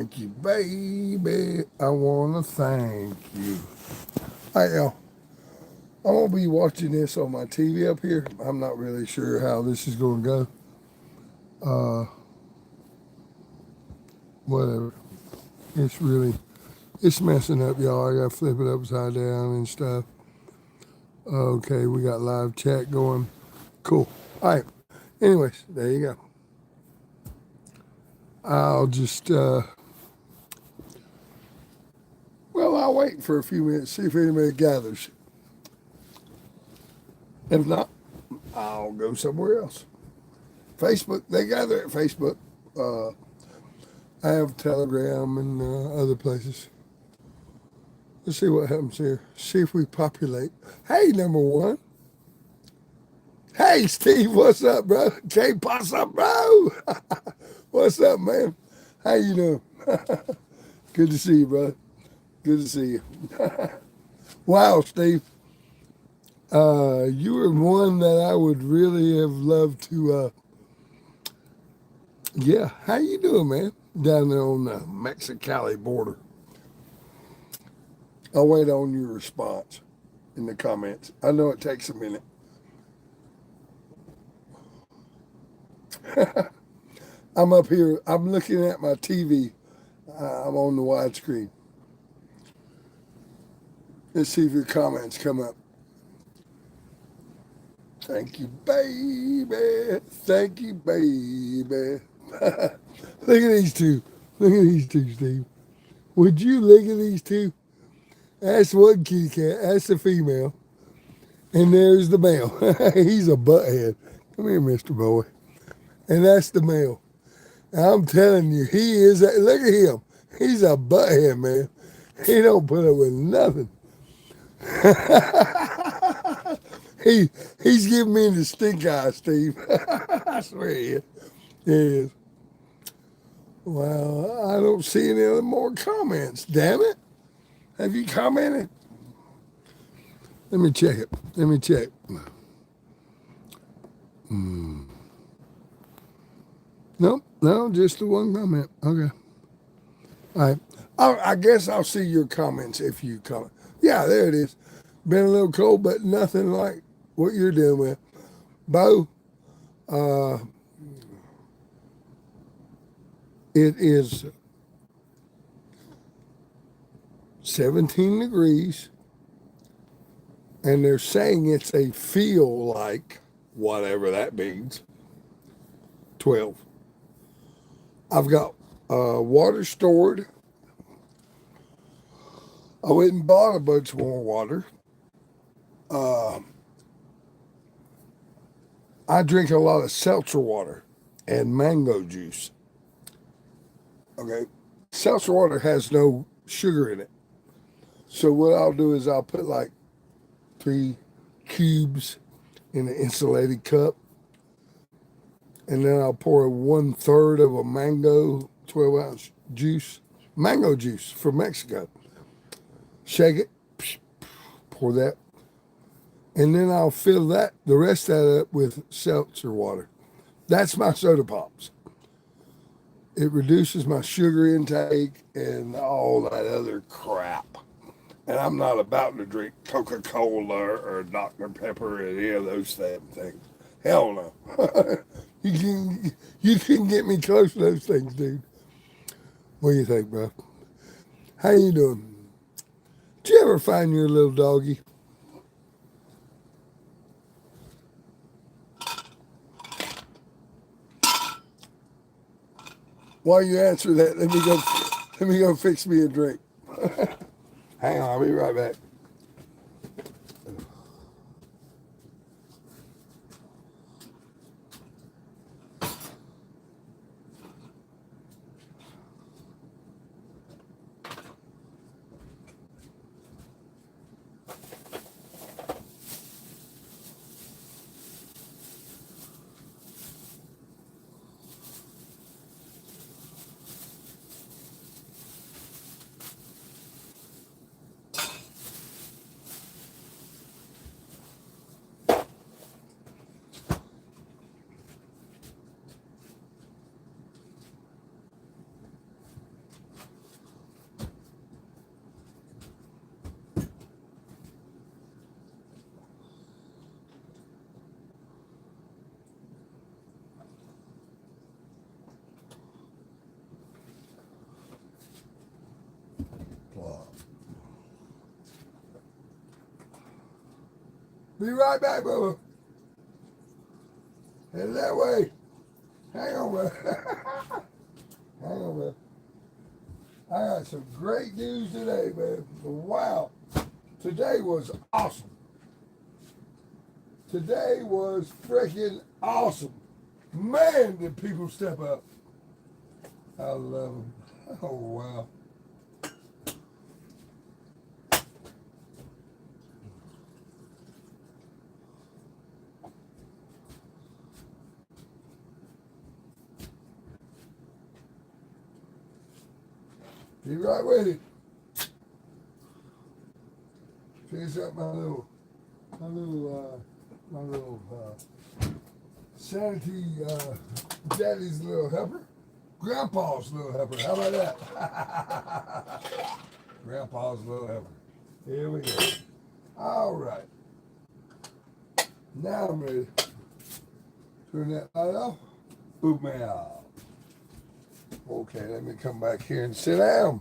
Thank you, baby. I want to thank you. All right, y'all. I'm going to be watching this on my TV up here. I'm not really sure how this is going to go. Whatever. It's really, it's messing up, y'all. I got to flip it upside down and stuff. Okay, we got live chat going. Cool. All right. Anyways, there you go. I'll just, I'll wait for a few minutes, see if anybody gathers. If not, I'll go somewhere else. Facebook, they gather at Facebook. Uh, I have Telegram and other places. Let's see what happens here. See if we populate. Hey, number one. Hey, Steve, what's up, bro? K, what's up, bro? What's up, man? How you doing? Good to see you, bro. Good to see you. Wow, Steve. You were one that I would really have loved to. Yeah, how you doing, man? Down there on the Mexicali border. I'll wait on your response in the comments. I know it takes a minute. I'm up here. I'm looking at my TV. I'm on the widescreen. Let's see if your comments come up. Thank you, baby. Thank you, baby. Look at these two. Look at these two, Steve. Would you look at these two? That's one kitty cat. That's the female. And there's the male. He's a butthead. Come here, Mr. Boy. And that's the male. I'm telling you, he is. Look at him. He's a butthead, man. He don't put up with nothing. He's giving me the stink eye, Steve. I swear he is. He is. Well, I don't see any more comments. Damn it. Have you commented? Let me check it. Let me check. Nope, no, just the one comment. Okay. All right. I guess I'll see your comments if you comment. Yeah, there it is. Been a little cold, but nothing like what you're doing with. Bo, uh, it is 17 degrees, and they're saying it's a feel like, whatever that means, 12. I've got water stored. I went and bought a bunch more water. I drink a lot of seltzer water and mango juice. Okay. Seltzer water has no sugar in it. So what I'll do is I'll put like 3 cubes in an insulated cup. And then I'll pour 1/3 of a mango 12-ounce juice, mango juice from Mexico. Shake it, pour that. And then I'll fill the rest of that up with seltzer water. That's my soda pops. It reduces my sugar intake and all that other crap. And I'm not about to drink Coca-Cola or Dr. Pepper or any of those things. Hell no. you can get me close to those things, dude. What do you think, bro? How you doing? Did you ever find your little doggy? While you answer that, let me go fix me a drink. Hang on, I'll be right back. Be right back, Bubba. Head that way. Hang on, bro. Hang on, bro. I got some great news today, man. Wow. Today was awesome. Today was freaking awesome. Man, did people step up. I love them. Oh, wow. Be right with you. Finish up my little sanity, daddy's little helper. Grandpa's little helper. How about that? Grandpa's little helper. Here we go. All right. Now I'm ready. Turn that light off. Boot me out. Okay, let me come back here and sit down.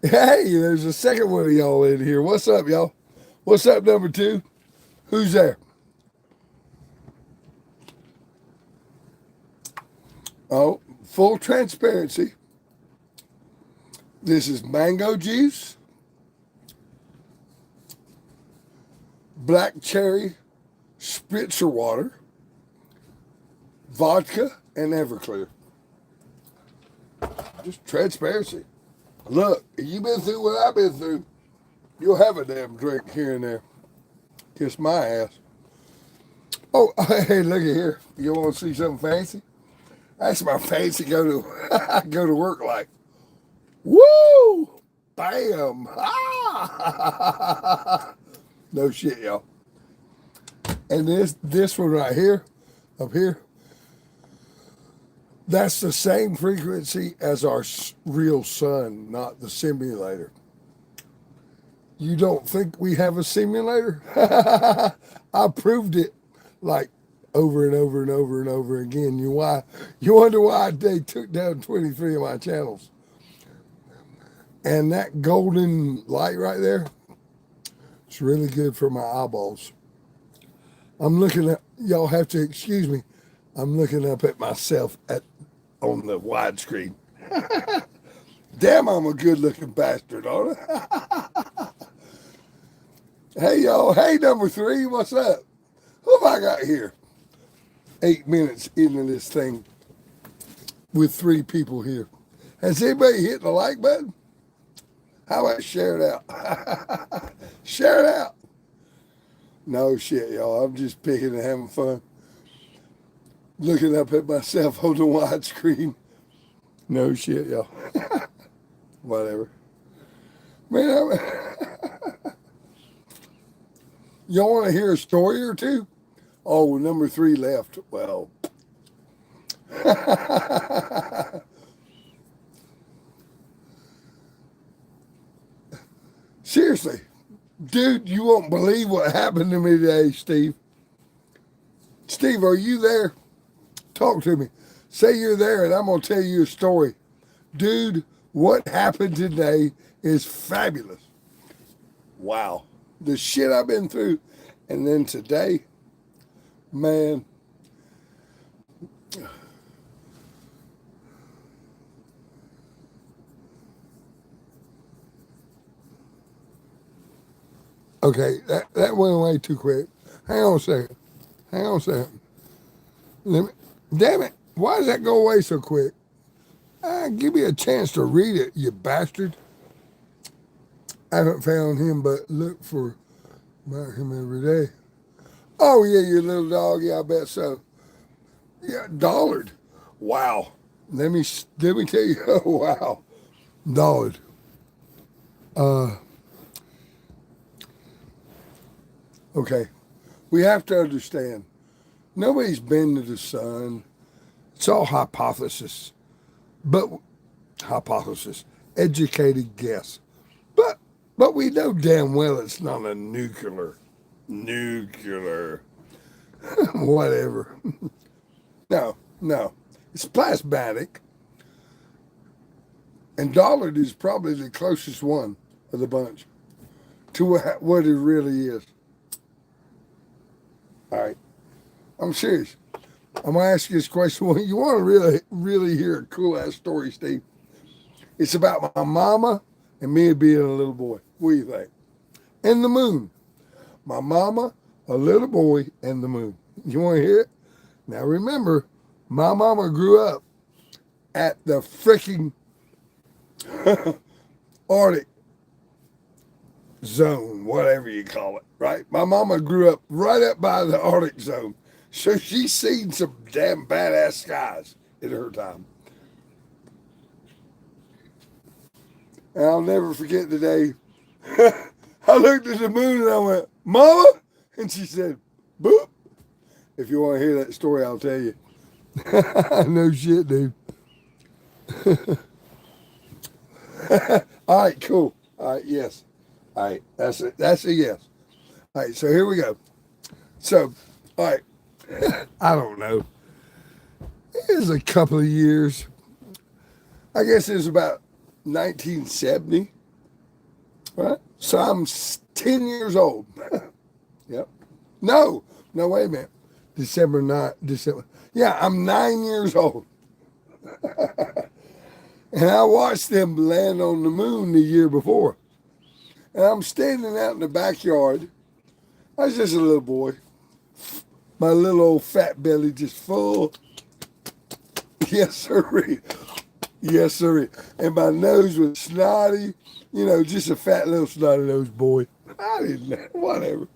Hey, there's a second one of y'all in here. What's up, y'all? What's up, number 2? Who's there? Oh, full transparency. This is mango juice, black cherry spritzer water, vodka, and Everclear. Just transparency. Look, if you've been through what I've been through, you'll have a damn drink here and there. Kiss my ass. Oh, hey, look at here. You want to see something fancy? That's my fancy go to work like. Woo! Bam! Ah! No shit, y'all. And this one right here, up here, that's the same frequency as our real sun, not the simulator. You don't think we have a simulator? I proved it like over and over and over and over again. You wonder why they took down 23 of my channels. And that golden light right there, it's really good for my eyeballs. I'm looking at, y'all have to excuse me, I'm looking up at myself on the widescreen. Damn, I'm a good looking bastard, aren't I? Hey, y'all. Hey, number 3, what's up? Who have I got here? 8 minutes into this thing with 3 people here. Has anybody hit the like button? How about share it out? Share it out. No shit, y'all. I'm just picking and having fun. Looking up at myself on the widescreen. No shit, y'all. Whatever. Man, y'all want to hear a story or two? Oh, number 3 left. Well. Seriously, dude, you won't believe what happened to me today, Steve. Steve, are you there? Talk to me. Say you're there and I'm going to tell you a story. Dude, what happened today is fabulous. Wow. The shit I've been through. And then today, man. Okay, that went away too quick. Hang on a second. Hang on a second. Damn it. Why does that go away so quick? Give me a chance to read it, you bastard. I haven't found him, but look for about him every day. Oh, yeah, you little dog. Yeah, I bet so. Yeah, dollared. Wow. Let me tell you. Oh, wow. Dollared. Okay. We have to understand. Nobody's been to the sun. It's all hypothesis. But hypothesis. Educated guess. But we know damn well it's not a nuclear. Whatever. No. It's plasmatic. And Dollard is probably the closest one of the bunch to what it really is. All right. I'm serious. I'm going to ask you this question. Well, you want to really hear a cool ass story, Steve? It's about my mama and me being a little boy. What do you think? And the moon. My mama, a little boy, and the moon. You want to hear it? Now remember, my mama grew up at the freaking Arctic zone, whatever you call it, right? My mama grew up right up by the Arctic zone. So she's seen some damn badass skies in her time. And I'll never forget the day I looked at the moon and I went, Mama? And she said, boop. If you want to hear that story, I'll tell you. No shit, dude. All right, cool. All right, yes. All right, that's it. That's a yes. All right, so here we go. So, all right, I don't know. It was a couple of years. I guess it was about 1970, right? So I'm 10 years old. Yep. No, wait a minute. December. Yeah, I'm 9 years old. And I watched them land on the moon the year before. And I'm standing out in the backyard. I was just a little boy. My little old fat belly just full. Yes, sir. Yes, sir. And my nose was snotty. You know, just a fat little snotty nosed boy. I didn't know. Whatever.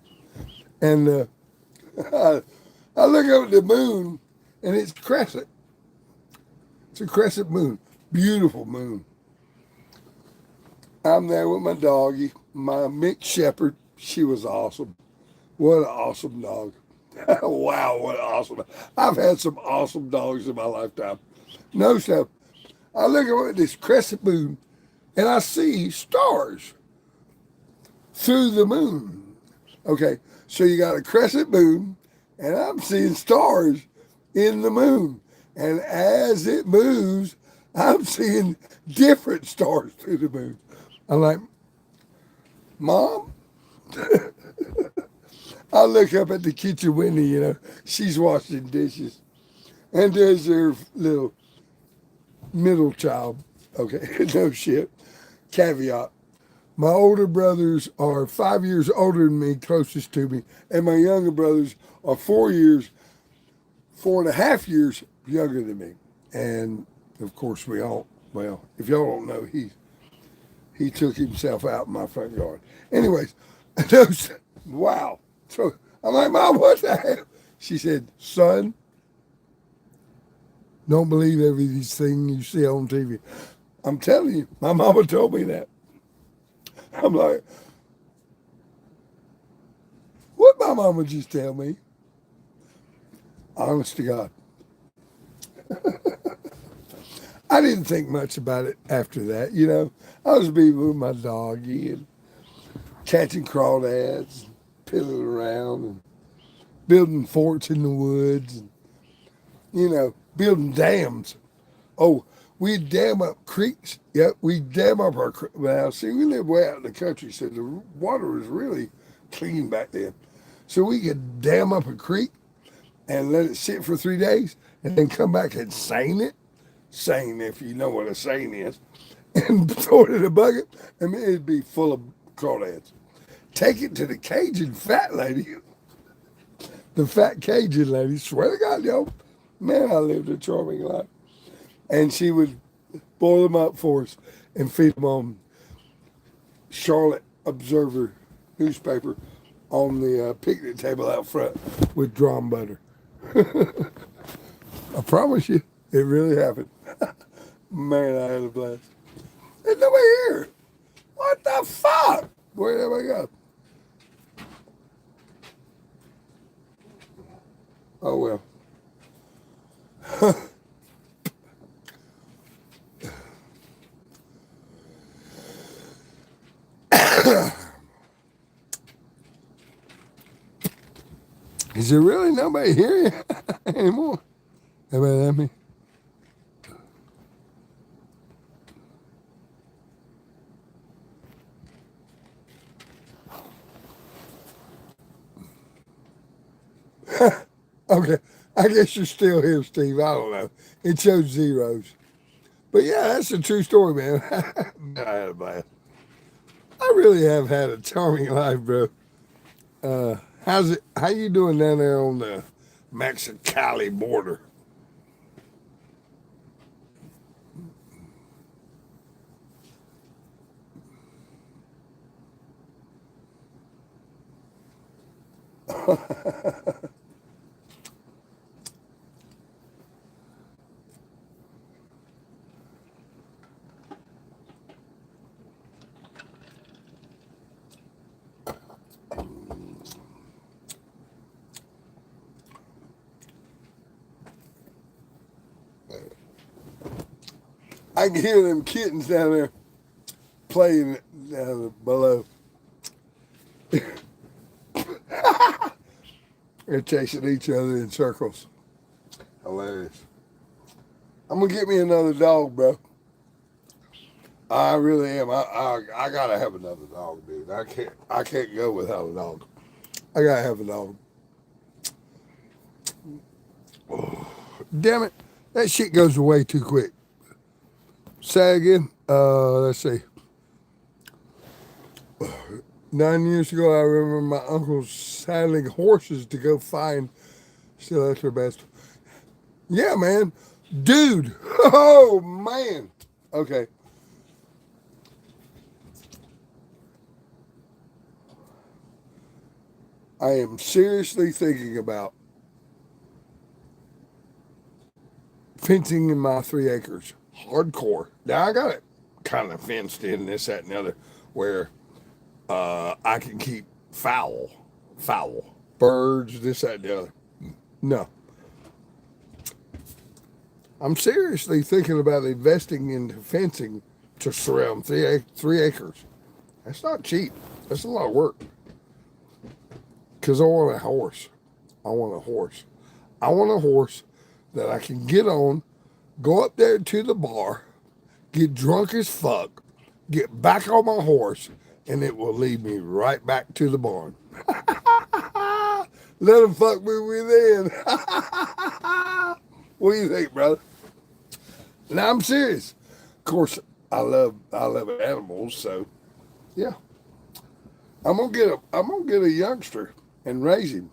And I look up at the moon, and it's crescent. It's a crescent moon. Beautiful moon. I'm there with my doggy, my mixed shepherd. She was awesome. What an awesome dog. Wow, what an awesome dog. I've had some awesome dogs in my lifetime. No stuff. I look at this crescent moon, and I see stars through the moon. Okay, so you got a crescent moon, and I'm seeing stars in the moon. And as it moves, I'm seeing different stars through the moon. I'm like, Mom? I look up at the kitchen window, you know, she's washing dishes. And there's her little middle child. Okay, no shit. Caveat. My older brothers are 5 years older than me, closest to me, and my younger brothers are 4.5 years younger than me. And of course, if y'all don't know, he took himself out in my front yard. Anyways, wow. So I'm like, Mom, what the hell? She said, son, don't believe everything you see on TV. I'm telling you, my mama told me that. I'm like, what my mama just tell me? Honest to God. I didn't think much about it after that, you know. I was being with my doggy and catching crawdads, piddling around and building forts in the woods and, you know, building dams. Oh, we'd dam up creeks. Yep, we'd dam up our creeks. Well, see, we lived way out in the country, so the water was really clean back then. So we could dam up a creek and let it sit for 3 days and then come back and seine it. Seine, if you know what a seine is. And throw it in a bucket, and it'd be full of crawdads. Take it to the Cajun fat lady. The fat Cajun lady, swear to God, yo, man, I lived a charming life. And she would boil them up for us and feed them on Charlotte Observer newspaper on the picnic table out front with drawn butter. I promise you, it really happened. Man, I had a blast. There's nobody here. What the fuck? Where did I go? Oh, well. Is there really nobody here anymore? Everybody let me? Okay, I guess you're still here, Steve. I don't know. It shows zeros. But yeah, that's a true story, man. Man, I had a blast. I really have had a charming life, bro. How's it? How you doing down there on the Mexicali border? I can hear them kittens down there playing down below. They're chasing each other in circles. Hilarious. I'm gonna get me another dog, bro. I really am. I gotta have another dog, dude. I can't go without a dog. I gotta have a dog. Damn it, that shit goes away too quick. Say again. Let's see. 9 years ago, I remember my uncle saddling horses to go find. Still, that's their best. Yeah, man, dude. Oh man. Okay. I am seriously thinking about fencing in my 3 acres. Hardcore. Now I got it kind of fenced in this, that, and the other, where I can keep fowl, birds, this, that, and the other. No, I'm seriously thinking about investing into fencing to surround 3 acres. That's not cheap. That's a lot of work. Because I want a horse. I want a horse. I want a horse that I can get on, go up there to the bar, get drunk as fuck, get back on my horse, and it will lead me right back to the barn. Let them fuck me within. What do you think, brother? Now I'm serious. Of course, I love animals, so yeah. I'm gonna get a youngster and raise him.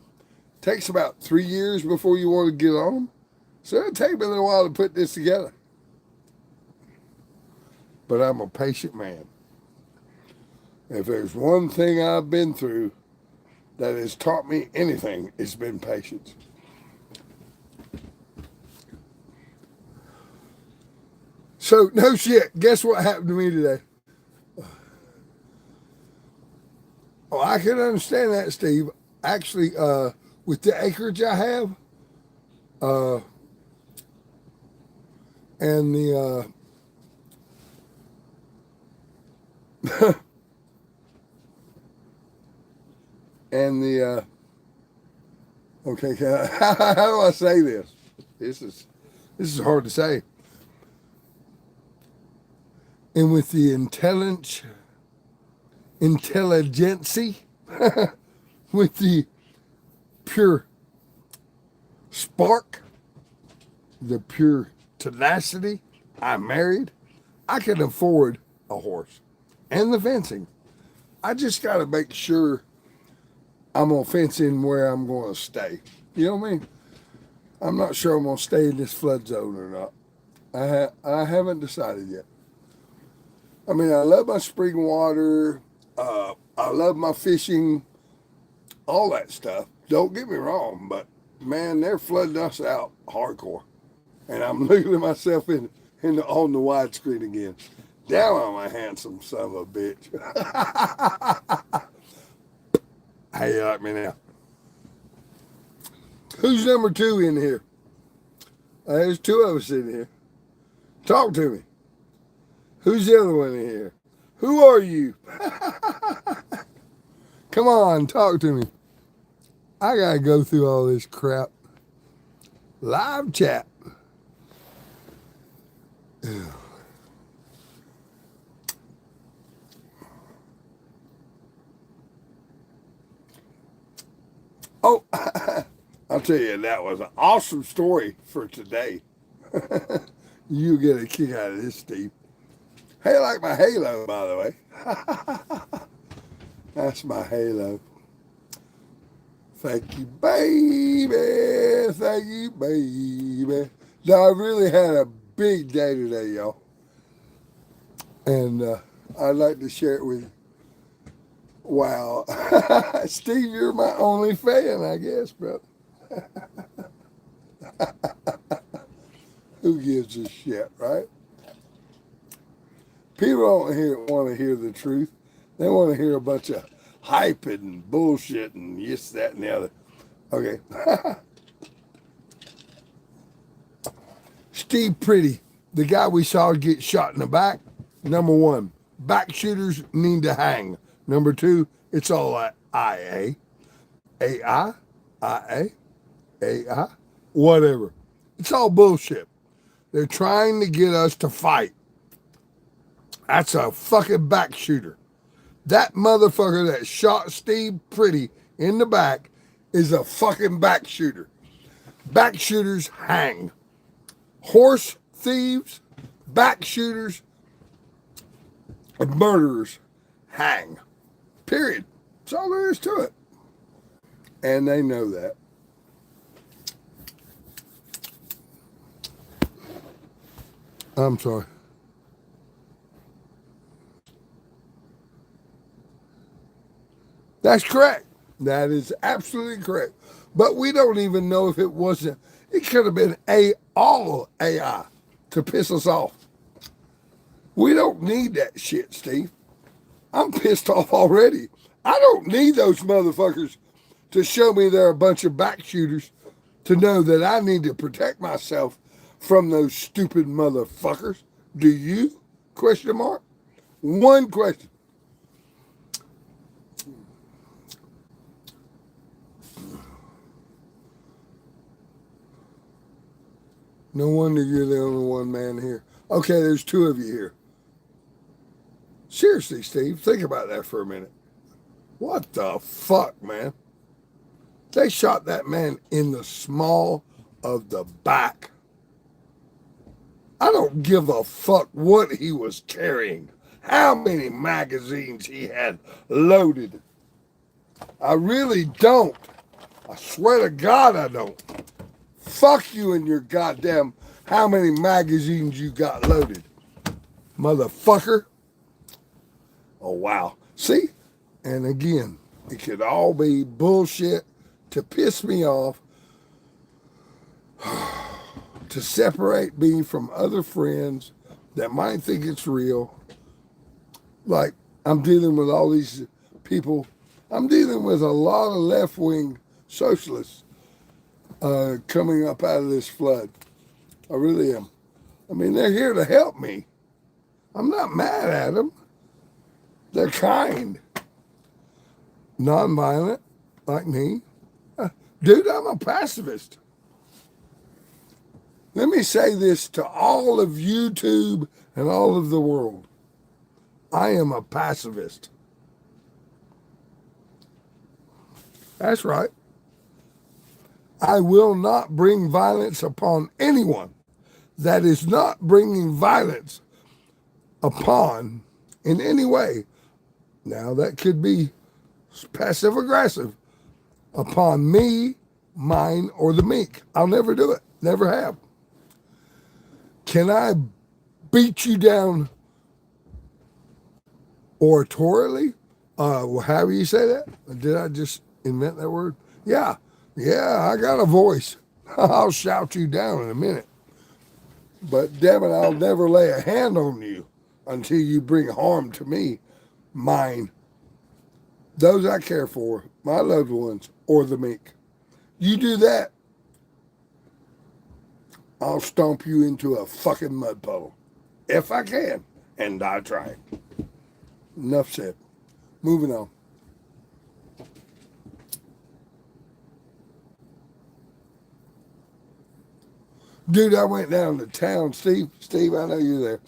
Takes about 3 years before you want to get on them. So it'll take me a little while to put this together. But I'm a patient man. If there's one thing I've been through that has taught me anything, it's been patience. So, no shit, guess what happened to me today? Oh, I can understand that, Steve. Actually, with the acreage I have, uh, and okay, how do I say this? This is this is hard to say. And with the intelligency, with the pure spark, the pure tenacity, I'm married. I can afford a horse and the fencing. I just got to make sure I'm going to fence in where I'm going to stay. You know what I mean? I'm not sure I'm going to stay in this flood zone or not. I haven't decided yet. I mean, I love my spring water. I love my fishing, all that stuff. Don't get me wrong, but man, they're flooding us out hardcore. And I'm looking at myself on the widescreen again. Down on my handsome son of a bitch. How you like me now? Who's number two in here? There's two of us in here. Talk to me. Who's the other one in here? Who are you? Come on, talk to me. I gotta go through all this crap. Live chat. Oh, I'll tell you, that was an awesome story for today. You get a kick out of this, Steve. Hey, I like my halo, by the way. That's my halo. Thank you, baby. Thank you, baby. Now, I really had a big day today, y'all. And I'd like to share it with you. Wow. Steve, you're my only fan, I guess, brother. Who gives a shit, right? People don't want to hear the truth. They want to hear a bunch of hype and bullshit and this, that, and the other. Okay. Steve Pretty, the guy we saw get shot in the back. Number one, back shooters need to hang. Number two, it's all IA, AI, IA, AI, whatever. It's all bullshit. They're trying to get us to fight. That's a fucking back shooter. That motherfucker that shot Steve Pretty in the back is a fucking back shooter. Back shooters hang. Horse thieves, back shooters, and murderers hang. Period. That's all there is to it. And they know that. I'm sorry. That's correct. That is absolutely correct. But we don't even know if it wasn't. It could have been all AI to piss us off. We don't need that shit, Steve. I'm pissed off already. I don't need those motherfuckers to show me they're a bunch of back shooters to know that I need to protect myself from those stupid motherfuckers. Do you? Question mark. One question. No wonder you're the only one man here. Okay, there's two of you here. Seriously, Steve, think about that for a minute. What the fuck, man? They shot that man in the small of the back. I don't give a fuck what he was carrying, how many magazines he had loaded. I really don't. I swear to God I don't. Fuck you and your goddamn how many magazines you got loaded. Motherfucker. Oh, wow. See? And again, it could all be bullshit to piss me off, to separate me from other friends that might think it's real. Like, I'm dealing with all these people. I'm dealing with a lot of left-wing socialists coming up out of this flood. I really am. I mean, they're here to help me. I'm not mad at them. They're kind. Nonviolent, like me. Dude, I'm a pacifist. Let me say this to all of YouTube and all of the world. I am a pacifist. That's right. I will not bring violence upon anyone that is not bringing violence upon in any way. Now, that could be passive aggressive upon me, mine, or the meek. I'll never do it. Never have. Can I beat you down oratorially? However you say that? Did I just invent that word? Yeah, I got a voice. I'll shout you down in a minute. But damn it, I'll never lay a hand on you until you bring harm to me, mine, those I care for, my loved ones, or the meek. You do that, I'll stomp you into a fucking mud puddle. If I can, and I try. Enough said. Moving on. Dude, I went down to town. Steve, I know you're there.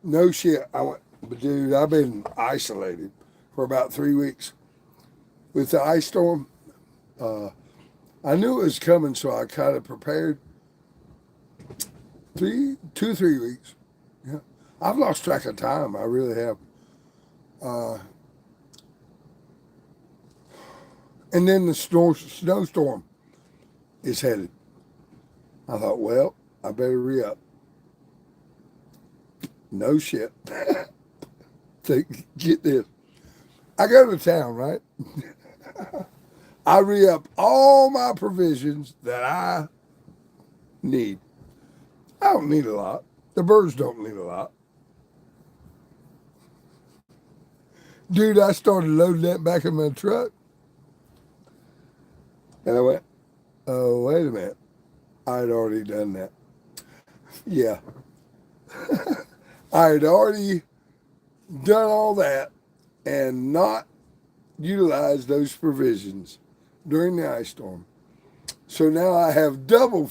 No shit. But dude, I've been isolated for about 3 weeks. With the ice storm, I knew it was coming, so I kind of prepared 3 weeks. Yeah, I've lost track of time. I really have. Uh, and then the snowstorm is headed. I thought, well, I better re up. No shit. Get this. I go to town, right? I re up all my provisions that I need. I don't need a lot. The birds don't need a lot. Dude, I started loading that back in my truck. And I went, oh, wait a minute. I'd already done that. Yeah. I had already done all that and not utilized those provisions during the ice storm. So now I have double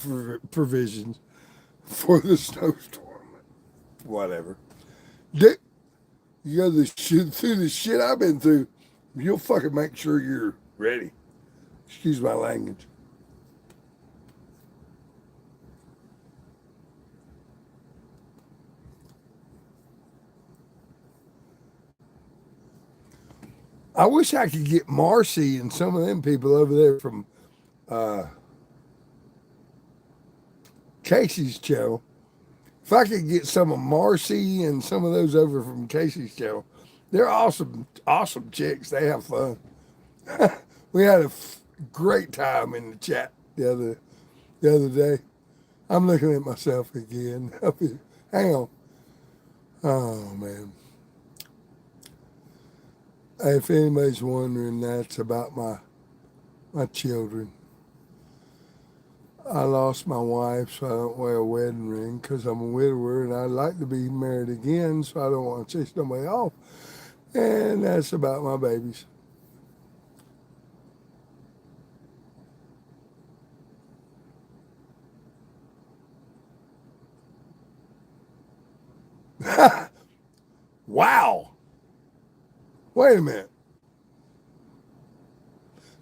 provisions for the snowstorm. Whatever. Dick, you go through the shit I've been through, you'll fucking make sure you're ready. Excuse my language. I wish I could get Marcy and some of them people over there from uh, Casey's channel. If I could get some of Marcy and some of those over from Casey's channel, they're awesome, awesome chicks. They have fun. We had a great time in the chat the other day. I'm looking at myself again. Hang on. Oh man. If anybody's wondering, that's about my children. I lost my wife, so I don't wear a wedding ring because I'm a widower and I'd like to be married again, so I don't want to chase nobody off. And that's about my babies. Wow. Wait a minute.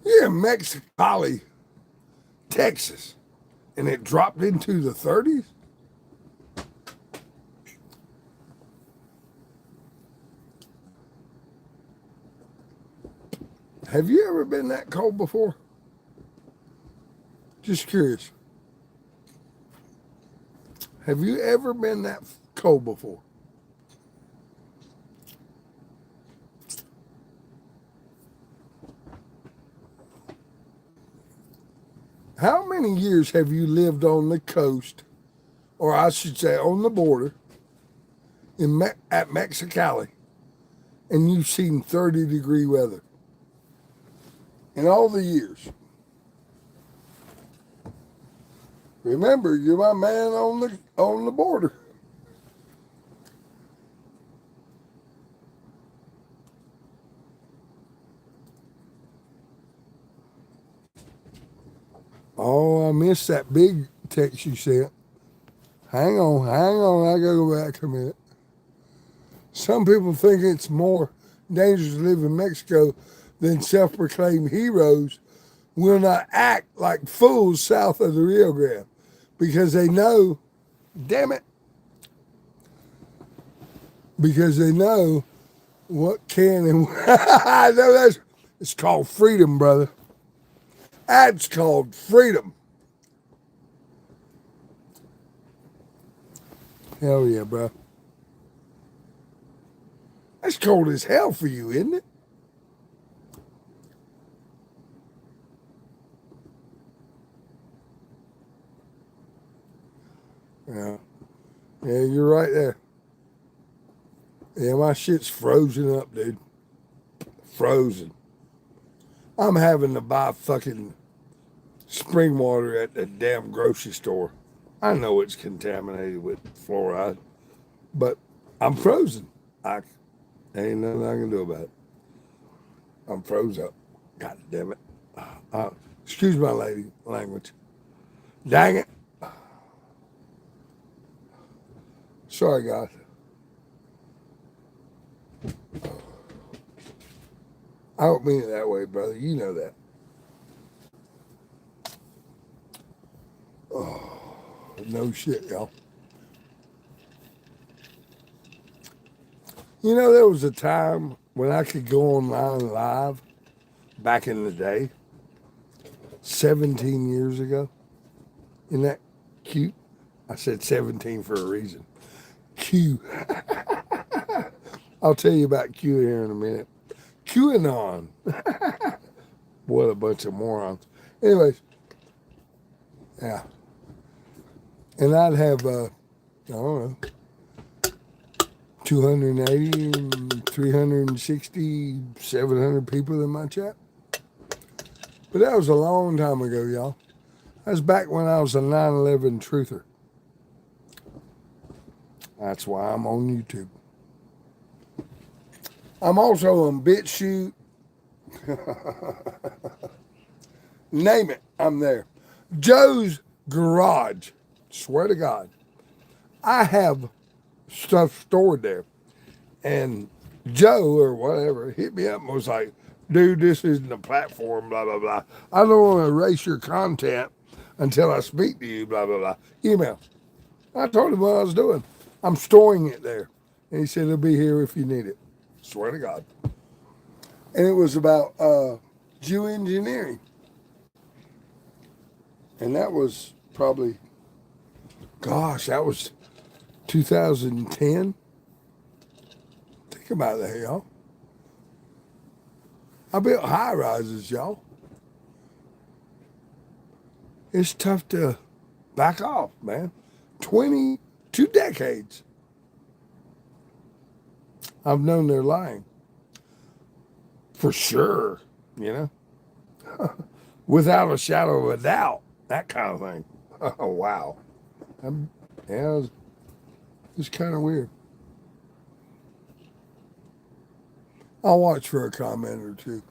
You're in Mexicali, Texas, and it dropped into the 30s? Have you ever been that cold before? Just curious. Have you ever been that cold before? How many years have you lived on the coast, or I should say on the border, at Mexicali, and you've seen 30-degree weather? In all the years. Remember, you're my man on the border. Oh, I missed that big text you sent. Hang on, I gotta go back a minute. Some people think it's more dangerous to live in Mexico than self-proclaimed heroes will not act like fools south of the Rio Grande because they know, damn it, because they know what can and I know it's called freedom, brother. That's called freedom. Hell yeah, bro. That's cold as hell for you, isn't it? Yeah. Yeah, you're right there. Yeah, my shit's frozen up, dude. Frozen. I'm having to buy fucking spring water at the damn grocery store. I know it's contaminated with fluoride, but I'm frozen. I ain't nothing I can do about it. I'm froze up. God damn it. Excuse my language. Dang it. Sorry, guys. I don't mean it that way, brother. You know that. No shit, y'all. You know, there was a time when I could go online live back in the day, 17 years ago. Isn't that cute? I said 17 for a reason. Q. I'll tell you about Q here in a minute. QAnon. What a bunch of morons. Anyways, yeah. And I'd have, I don't know, 280, 360, 700 people in my chat. But that was a long time ago, y'all. That was back when I was a 9/11 truther. That's why I'm on YouTube. I'm also on BitChute. Name it, I'm there. Joe's Garage. Swear to God. I have stuff stored there. And Joe or whatever hit me up and was like, dude, this isn't a platform, blah, blah, blah. I don't want to erase your content until I speak to you, blah, blah, blah. Email. I told him what I was doing. I'm storing it there. And he said it'll be here if you need it. Swear to God. And it was about geoengineering. And that was probably, gosh, that was 2010. Think about that, y'all. I built high rises, y'all. It's tough to back off, man. 22 decades. I've known they're lying. For sure, you know? Without a shadow of a doubt. That kind of thing. Oh, wow. Yeah, it's kind of weird. I'll watch for a comment or two.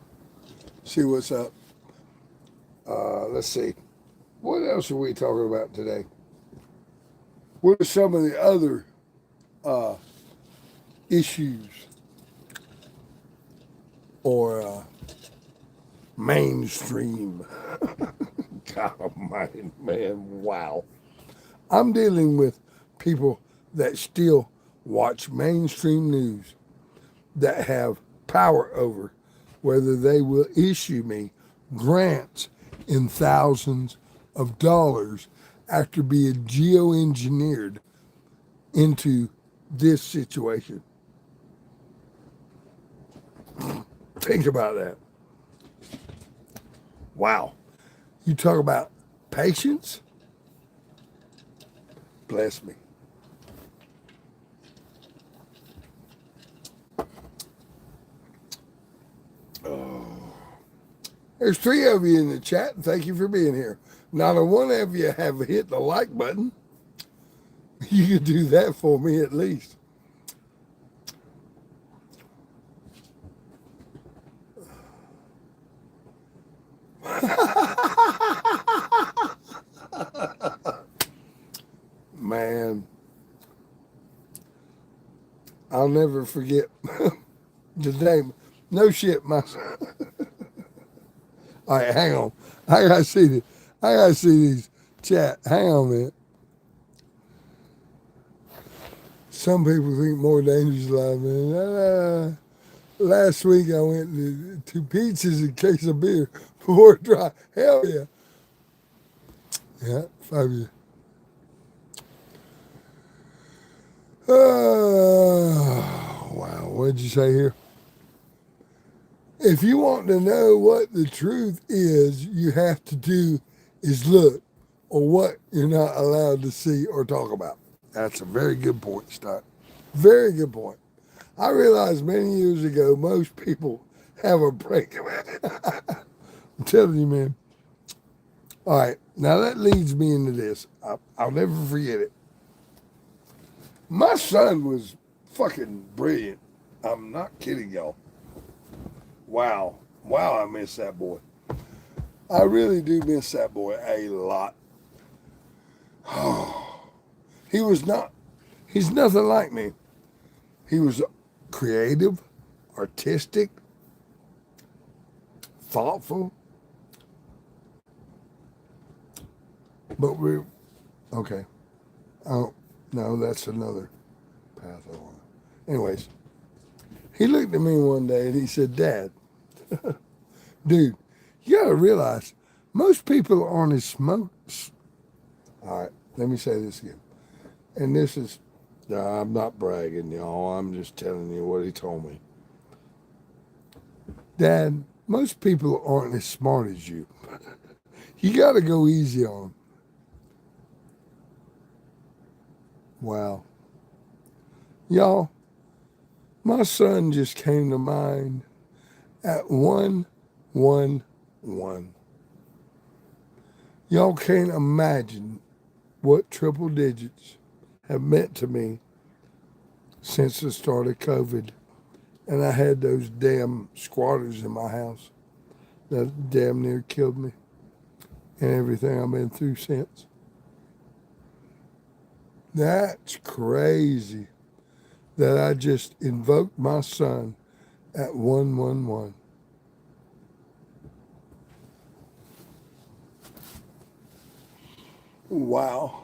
See what's up. Let's see. What else are we talking about today? What are some of the other issues or mainstream? God almighty, man, wow. I'm dealing with people that still watch mainstream news that have power over whether they will issue me grants in thousands of dollars after being geoengineered into this situation. Think about that. Wow. You talk about patience? Bless me. Oh. There's 3 of you in the chat. Thank you for being here. Not a one of you have hit the like button. You could do that for me at least. Man, I'll never forget the name. No shit, my son. All right, hang on. I gotta see these chat. Hang on a minute. Some people think more dangerous life, man. Last week I went to 2 pizzas and a case of beer before dry. Hell yeah. Yeah, 5 years. Wow, what did you say here? If you want to know what the truth is, you have to do is look, or what you're not allowed to see or talk about. That's a very good point, Scott. Very good point. I realized many years ago most people have a break. I'm telling you, man. All right, now that leads me into this. I'll never forget it. My son was fucking brilliant. I'm not kidding y'all. Wow. Wow, I miss that boy. I really do miss that boy a lot. He's nothing like me. He was creative, artistic, thoughtful. But okay. Oh, no, that's another path I want. Anyways, he looked at me one day and he said, Dad, dude, you got to realize most people aren't as smoke. All right, let me say this again. And this is, I'm not bragging, y'all. I'm just telling you what he told me. Dad, most people aren't as smart as you. You got to go easy on them. Wow. Y'all, my son just came to mind at 111. Y'all can't imagine what triple digits have meant to me since the start of COVID. And I had those damn squatters in my house that damn near killed me and everything I've been through since. That's crazy that I just invoked my son at 111. Wow.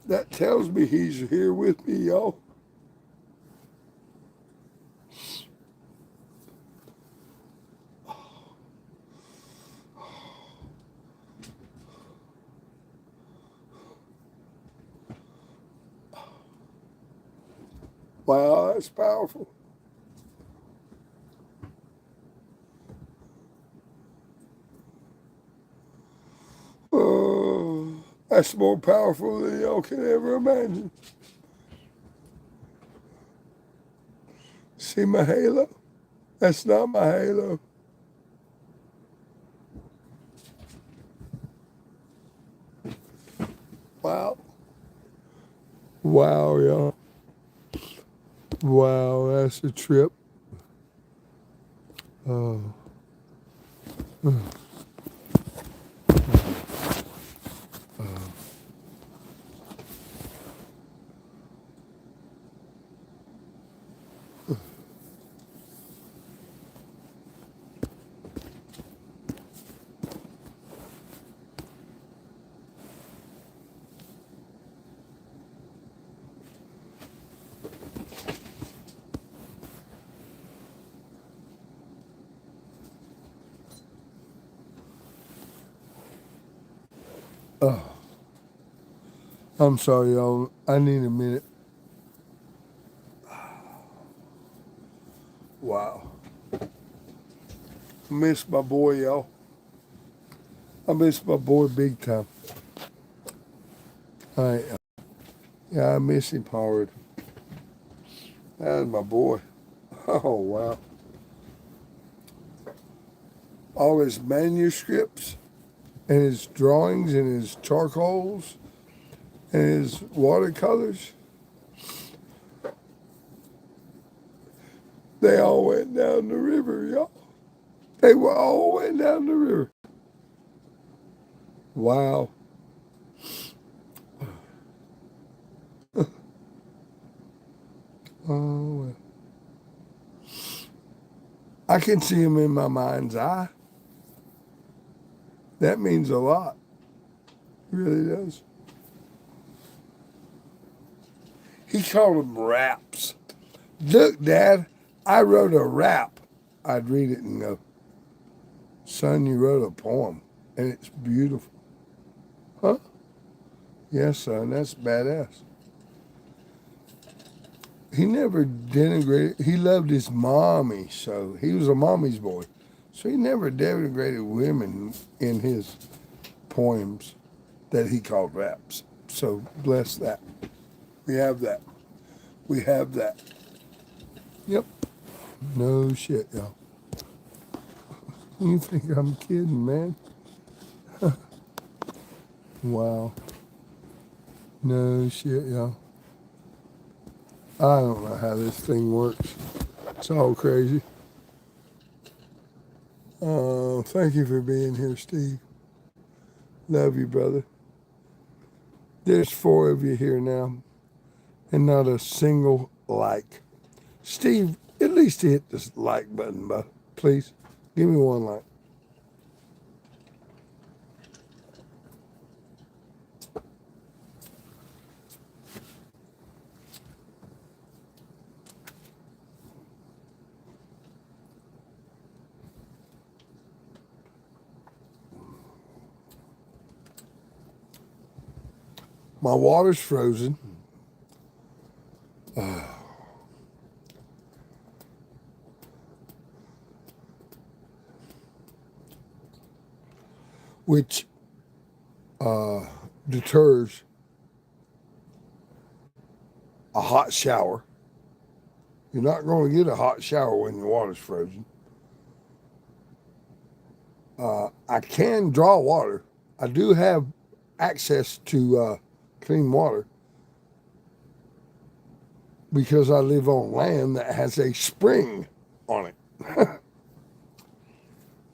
That tells me he's here with me, y'all. Wow, that's powerful. Oh, that's more powerful than y'all can ever imagine. See my halo? That's not my halo. Wow. Wow, y'all. Wow, that's a trip. Oh. Oh. I'm sorry, y'all. I need a minute. Wow. I miss my boy, y'all. I miss my boy big time. I Yeah, I miss him hard. That's my boy. Oh wow. All his manuscripts and his drawings and his charcoals and his watercolors, they all went down the river, y'all. They were all went down the river. Wow. Oh well. I can see him in my mind's eye. That means a lot. It really does. He called them raps. Look, Dad, I wrote a rap. I'd read it and go, Son, you wrote a poem, and it's beautiful. Huh? Yes, son, that's badass. He never denigrated, he loved his mommy, so he was a mommy's boy. So he never denigrated women in his poems that he called raps. So bless that. We have that. We have that. Yep. No shit, y'all. You think I'm kidding, man? Wow. No shit, y'all. I don't know how this thing works. It's all crazy. Thank you for being here, Steve. Love you, brother. There's four of you here now, and not a single like. Steve, at least hit the like button, please. Give me one like. My water's frozen. Which deters a hot shower. You're not going to get a hot shower when your water's frozen. I can draw water. I do have access to clean water because I live on land that has a spring on it.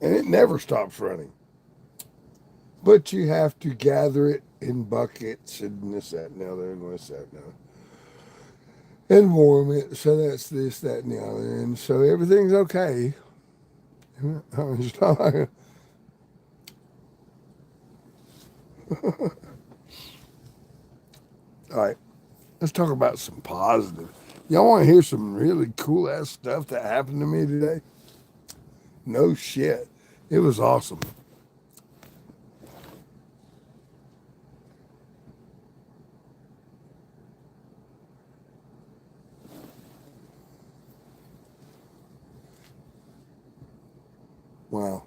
And it never stops running. But you have to gather it in buckets and this, that, and the other, and this, that, and the other. And warm it. So that's this, that, and the other. And so everything's okay. It's not like all right, let's talk about some positive. Y'all want to hear some really cool ass stuff that happened to me today? No shit. It was awesome. Wow.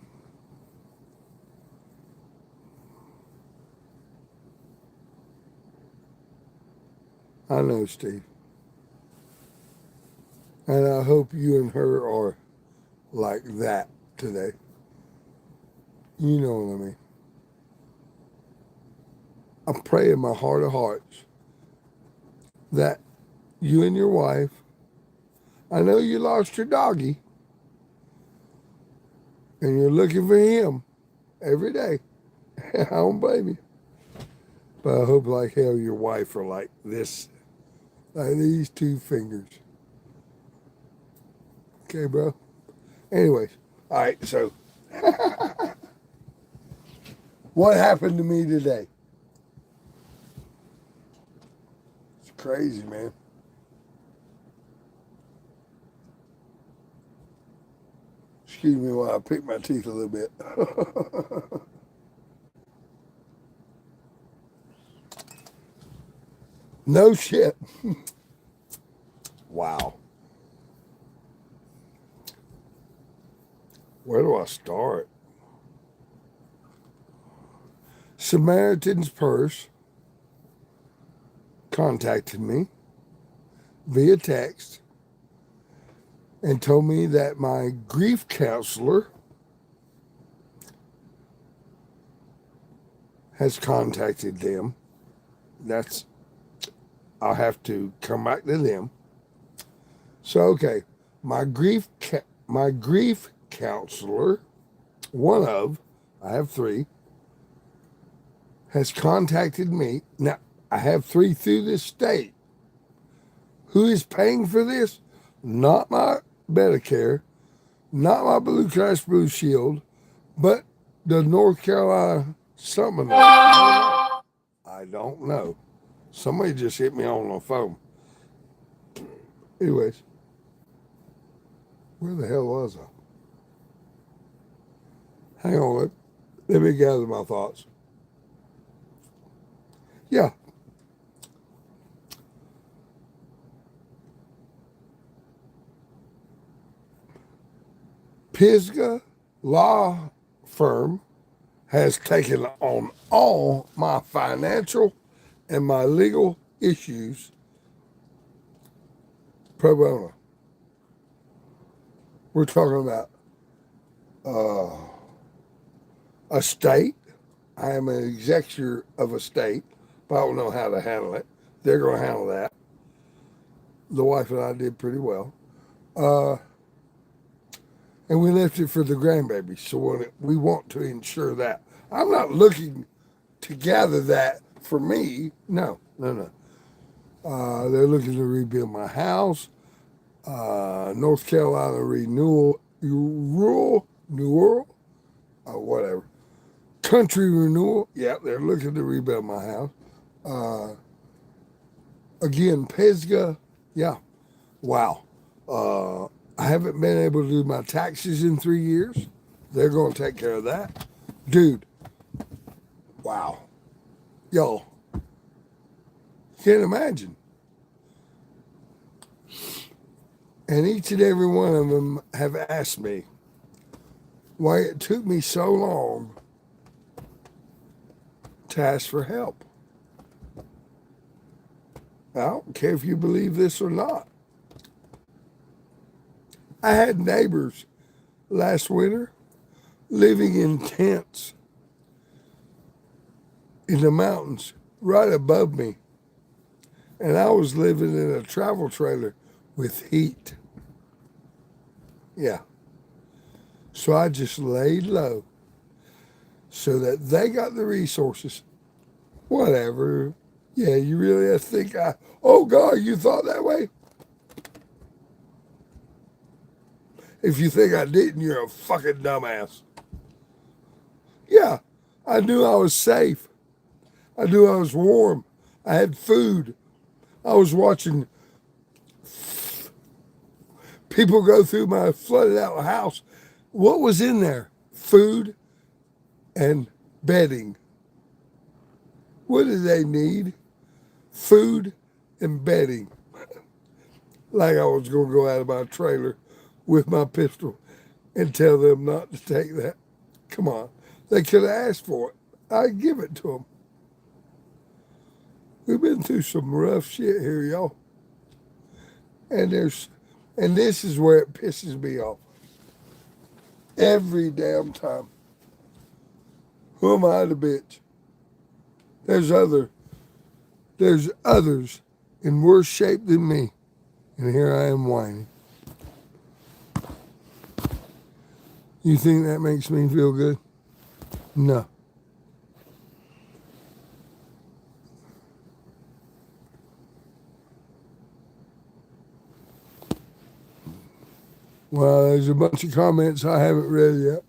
I know, Steve. And I hope you and her are like that today. You know what I mean. I pray in my heart of hearts that you and your wife, I know you lost your doggy and you're looking for him every day. I don't blame you. But I hope like hell your wife are like this, like these two fingers. Okay, bro? Anyways, all right, so what happened to me today? It's crazy, man. Excuse me while I pick my teeth a little bit. No shit. Wow. Where do I start? Samaritan's Purse contacted me via text and told me that my grief counselor has contacted them. I'll have to come back to them. So okay, my grief counselor, I have three, has contacted me. Now I have three through this state. Who is paying for this? Not my Medicare, not my Blue Cross Blue Shield, but the North Carolina something. I don't know. Somebody just hit me on the phone. Anyways, where the hell was I? Hang on, let me gather my thoughts. Yeah. Pisgah Law Firm has taken on all my financial and my legal issues pro bono. We're talking about a state. I am an executor of a state, but I don't know how to handle it. They're going to handle that. The wife and I did pretty well. And we left it for the grandbaby. So we want to ensure that. I'm not looking to gather that for me. No. They're looking to rebuild my house. North Carolina whatever. Country renewal. Yeah, they're looking to rebuild my house. Again, Pisgah. Yeah. Wow. I haven't been able to do my taxes in 3 years. They're going to take care of that. Dude. Wow. Y'all. Can't imagine. And each and every one of them have asked me why it took me so long to ask for help. I don't care if you believe this or not. I had neighbors last winter living in tents in the mountains right above me. And I was living in a travel trailer with heat. Yeah. So I just laid low so that they got the resources. Whatever. Yeah, you really think oh God, you thought that way? If you think I didn't, you're a fucking dumbass. Yeah, I knew I was safe. I knew I was warm. I had food. I was watching people go through my flooded out house. What was in there? Food and bedding. What did they need? Food and bedding. Like I was going to go out of my trailer with my pistol and tell them not to take that. Come on. They could have asked for it. I'd give it to them. We've been through some rough shit here, y'all. And this is where it pisses me off. Every damn time. Who am I to bitch? There's others in worse shape than me. And here I am whining. You think that makes me feel good? No. Well, there's a bunch of comments I haven't read yet.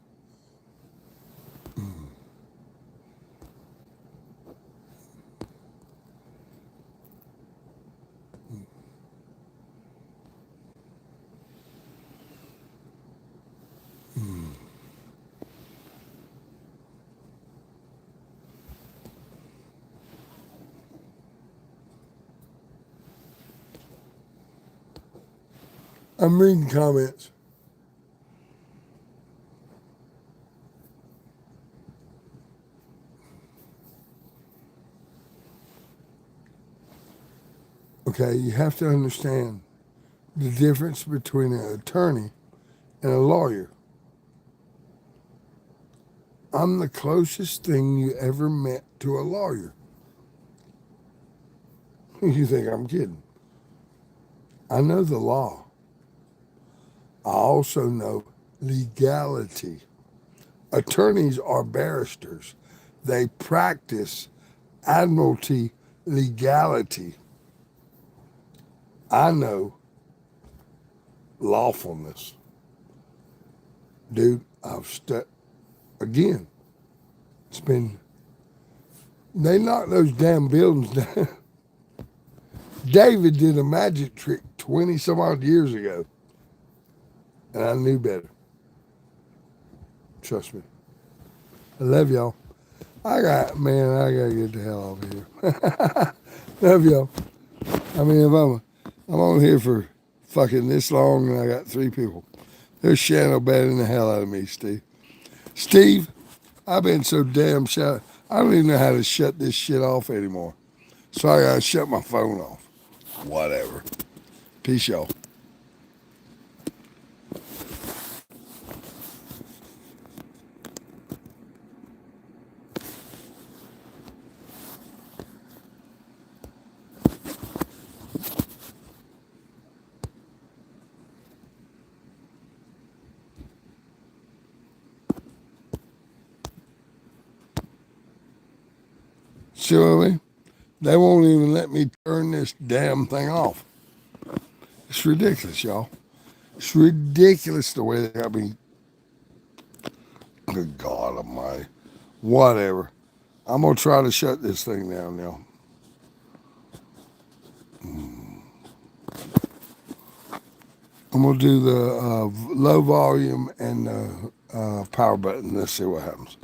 I'm reading comments. Okay, you have to understand the difference between an attorney and a lawyer. I'm the closest thing you ever met to a lawyer. You think I'm kidding? I know the law. I also know legality. Attorneys are barristers. They practice admiralty legality. I know lawfulness. Dude, again, they knocked those damn buildings down. David did a magic trick 20 some odd years ago. And I knew better. Trust me. I love y'all. I gotta get the hell out of here. Love y'all. I mean, if I'm on here for fucking this long and I got 3 people. They're shadow batting the hell out of me, Steve. Steve, I've been so damn shut. I don't even know how to shut this shit off anymore. So I gotta shut my phone off. Whatever. Peace, y'all. See what I mean? They won't even let me turn this damn thing off. It's ridiculous, y'all. It's ridiculous the way they got me. Good God Almighty. Whatever. I'm going to try to shut this thing down now. I'm going to do the low volume and the power button. Let's see what happens.